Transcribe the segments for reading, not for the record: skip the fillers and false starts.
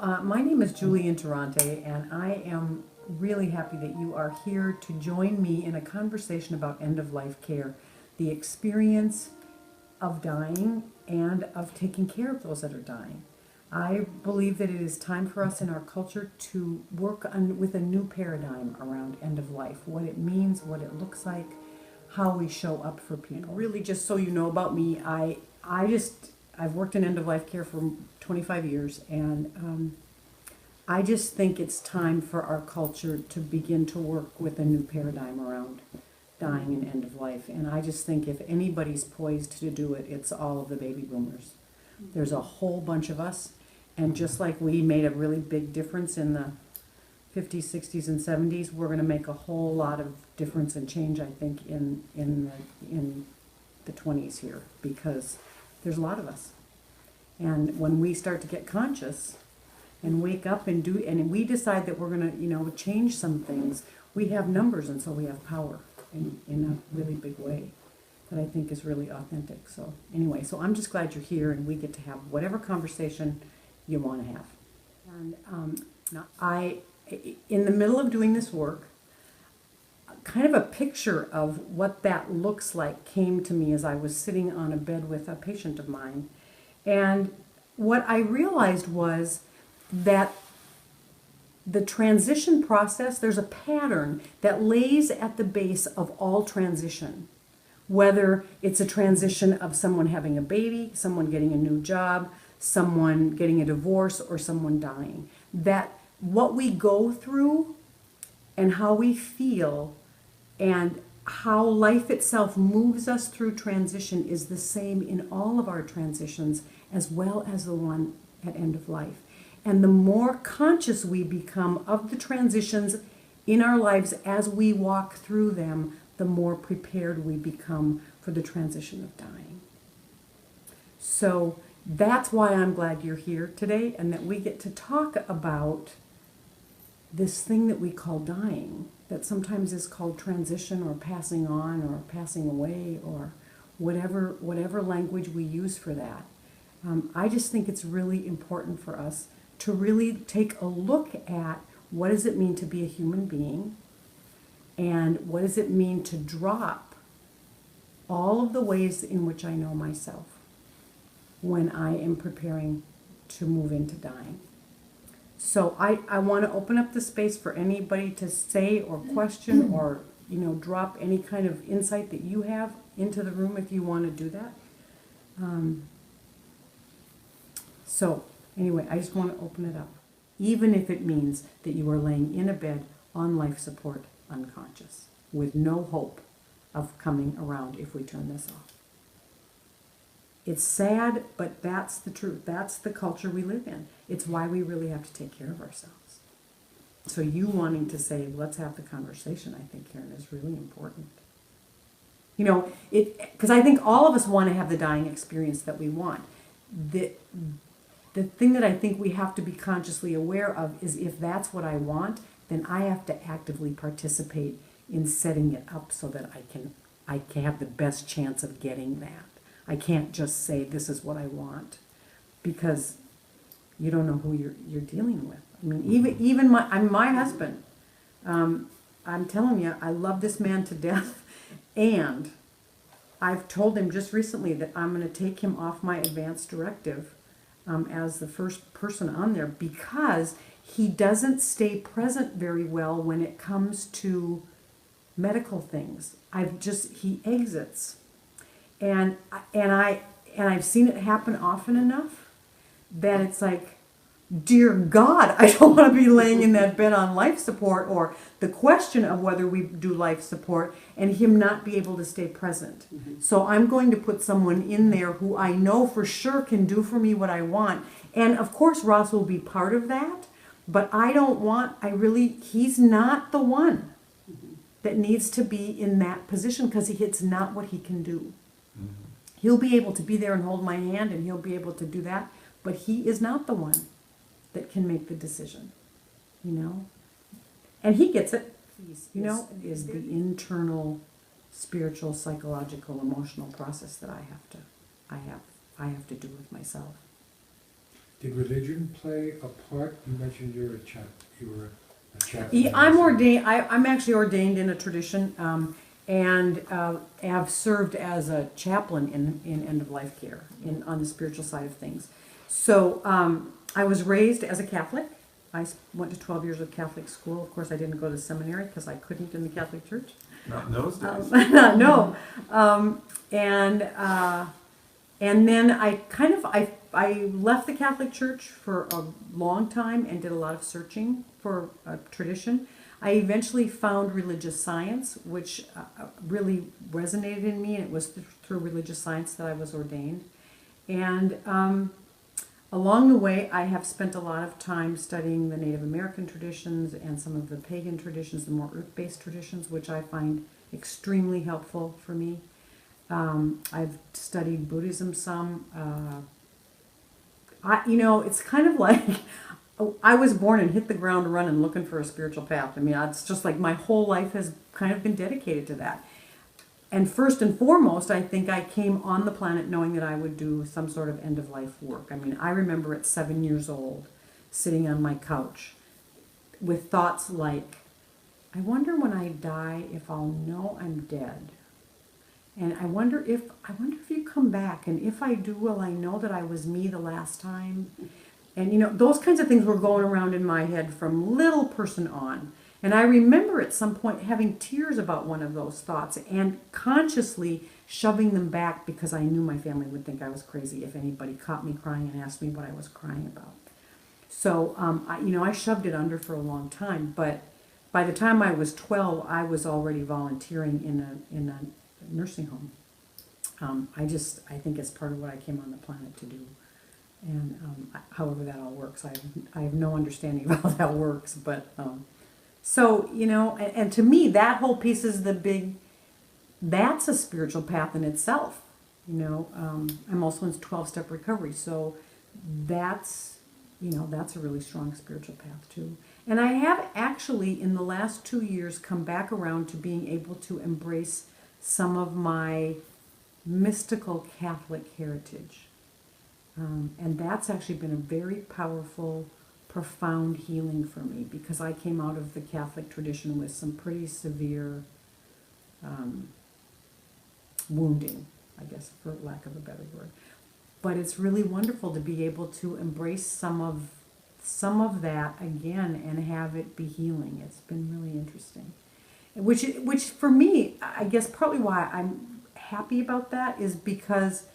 My name is Julie Interrante, and I am really happy that you are here to join me in a conversation about end-of-life care, the experience of dying and of taking care of those that are dying. I believe that it is time for us in our culture to work with a new paradigm around end of life, what it means, what it looks like, how we show up for people. Really, just so you know about me, I've worked in end of life care for 25 years, and I just think it's time for our culture to begin to work with a new paradigm around dying and end of life. And I just think if anybody's poised to do it, it's all of the baby boomers. There's a whole bunch of us, and just like we made a really big difference in the 50s, 60s, and 70s, we're going to make a whole lot of difference and change, I think, in the 20s here, because there's a lot of us. And when we start to get conscious and wake up and we decide that we're going to, change some things, we have numbers, and so we have power in a really big way that I think is really authentic. So anyway, so I'm just glad you're here, and we get to have whatever conversation you want to have. And in the middle of doing this work, kind of a picture of what that looks like came to me as I was sitting on a bed with a patient of mine. And what I realized was that the transition process, there's a pattern that lays at the base of all transition. Whether it's a transition of someone having a baby, someone getting a new job, someone getting a divorce, or someone dying. That what we go through and how we feel and how life itself moves us through transition is the same in all of our transitions, as well as the one at end of life. And the more conscious we become of the transitions in our lives as we walk through them, the more prepared we become for the transition of dying. So that's why I'm glad you're here today, and that we get to talk about this thing that we call dying, that sometimes is called transition or passing on or passing away or whatever language we use for that. I just think it's really important for us to really take a look at what does it mean to be a human being, and what does it mean to drop all of the ways in which I know myself when I am preparing to move into dying. So I want to open up the space for anybody to say or question or drop any kind of insight that you have into the room if you want to do that. So anyway, I just want to open it up, even if it means that you are laying in a bed on life support, unconscious, with no hope of coming around if we turn this off. It's sad, but that's the truth. That's the culture we live in. It's why we really have to take care of ourselves. So you wanting to say, let's have the conversation, I think, Karen, is really important. Because I think all of us want to have the dying experience that we want. The thing that I think we have to be consciously aware of is if that's what I want, then I have to actively participate in setting it up so that I can have the best chance of getting that. I can't just say this is what I want, because you don't know who you're dealing with. I mean, even my husband. I'm telling you, I love this man to death, and I've told him just recently that I'm going to take him off my advance directive as the first person on there, because he doesn't stay present very well when it comes to medical things. He exits. And I've seen it happen often enough that it's like, dear God, I don't want to be laying in that bed on life support, or the question of whether we do life support, and him not be able to stay present. Mm-hmm. So I'm going to put someone in there who I know for sure can do for me what I want. And of course Ross will be part of that, but he's not the one that needs to be in that position, because it's not what he can do. He'll be able to be there and hold my hand, and he'll be able to do that, but he is not the one that can make the decision, And he gets it, is the internal, spiritual, psychological, emotional process that I have to do with myself. Did religion play a part? You mentioned you were a chaplain. Yeah, I'm ordained. I'm actually ordained in a tradition, and have served as a chaplain in end of life care on the spiritual side of things. So I was raised as a Catholic. I went to 12 years of Catholic school. Of course, I didn't go to seminary because I couldn't in the Catholic Church. Not in those days. No. And then I left the Catholic Church for a long time and did a lot of searching for a tradition. I eventually found religious science, which really resonated in me, and it was through religious science that I was ordained. And along the way, I have spent a lot of time studying the Native American traditions and some of the pagan traditions, the more earth-based traditions, which I find extremely helpful for me. I've studied Buddhism some. It's kind of like I was born and hit the ground running looking for a spiritual path. I mean, it's just like my whole life has kind of been dedicated to that. And first and foremost, I think I came on the planet knowing that I would do some sort of end-of-life work. I mean, I remember at 7 years old, sitting on my couch with thoughts like, I wonder when I die if I'll know I'm dead. And I wonder if you come back, and if I do, will I know that I was me the last time? And those kinds of things were going around in my head from little person on. And I remember at some point having tears about one of those thoughts and consciously shoving them back because I knew my family would think I was crazy if anybody caught me crying and asked me what I was crying about. So, I shoved it under for a long time. But by the time I was 12, I was already volunteering in a nursing home. I think it's part of what I came on the planet to do. And however that all works, I have no understanding of how that works, but so and to me that whole piece is that's a spiritual path in itself. I'm also in 12-step recovery, so that's a really strong spiritual path too. And I have actually in the last 2 years come back around to being able to embrace some of my mystical Catholic heritage. And that's actually been a very powerful, profound healing for me because I came out of the Catholic tradition with some pretty severe wounding, I guess, for lack of a better word. But it's really wonderful to be able to embrace some of that again and have it be healing. It's been really interesting. Which for me, I guess partly why I'm happy about that is because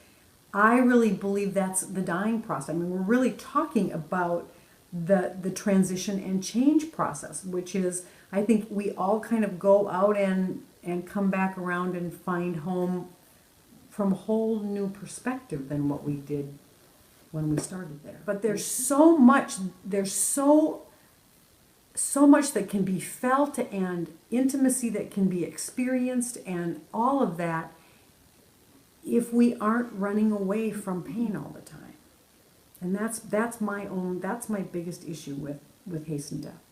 I really believe that's the dying process. I mean, we're really talking about the transition and change process, which is, I think we all kind of go out and come back around and find home from a whole new perspective than what we did when we started there. But there's so much that can be felt and intimacy that can be experienced and all of that if we aren't running away from pain all the time. And that's my biggest issue with hastened death.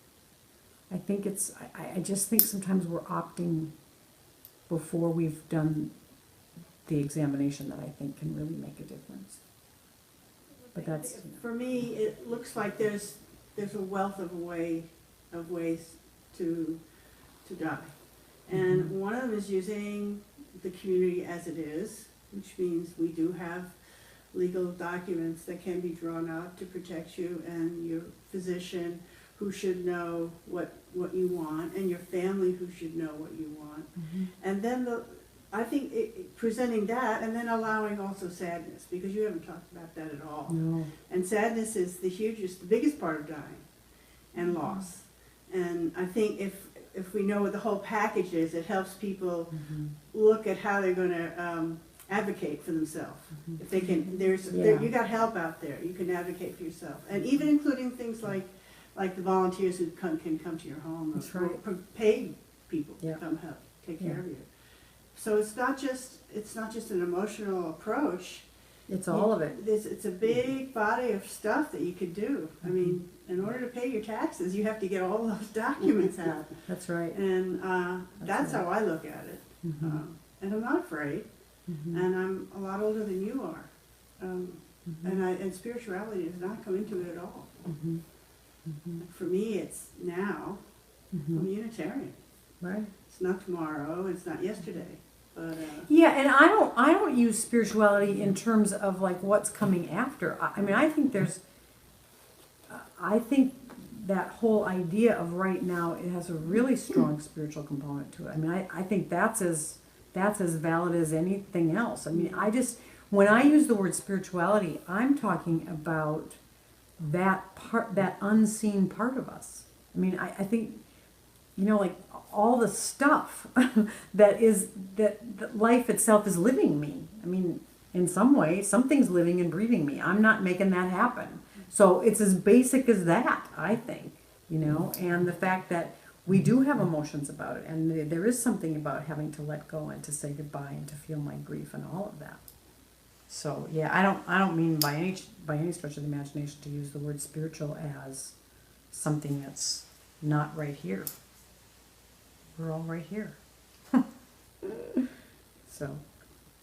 I think I just think sometimes we're opting before we've done the examination that I think can really make a difference. But that's for me, it looks like there's a wealth of ways to die, and one of them is using the community as it is, which means we do have legal documents that can be drawn up to protect you and your physician who should know what you want, and your family who should know what you want. And then I think presenting that and then allowing also sadness, because you haven't talked about that at all. no. And sadness is the biggest part of dying, and loss. And I think if we know what the whole package is, it helps people look at how they're going to advocate for themselves. If they can, you got help out there. You can advocate for yourself, and even including things like the volunteers who can come to your home. That's right. Or paid people Yeah. to come help take care Yeah. of you. So it's not just an emotional approach. It's all of it. It's a big body of stuff that you could do. I mean, in order to pay your taxes, you have to get all those documents out. That's right. And that's right. how I look at it. And I'm not afraid. And I'm a lot older than you are. And spirituality does not come into it at all. For me, it's now. I'm Unitarian. Right. It's not tomorrow, it's not yesterday, but, Yeah, and I don't use spirituality in terms of like what's coming after. I mean, I think that whole idea of right now, it has a really strong spiritual component to it. I mean, I think that's as valid as anything else. I mean, when I use the word spirituality, I'm talking about that part, that unseen part of us. I mean, I think, like all the stuff that life itself is living me. I mean, in some way, something's living and breathing me. I'm not making that happen. So it's as basic as that, I think, and the fact that we do have emotions about it, and there is something about having to let go and to say goodbye and to feel my grief and all of that. So yeah, I don't mean by any stretch of the imagination to use the word spiritual as something that's not right here. We're all right here. So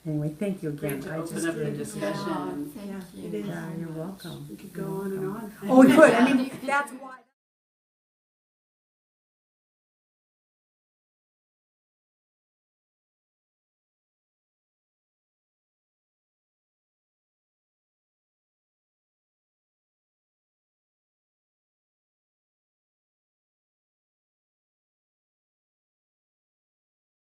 anyway, thank you again. Great to open up the discussion. Thank yeah, you. it is. Yeah, you're welcome. We could go on and on. Oh, we could. I mean, that's why.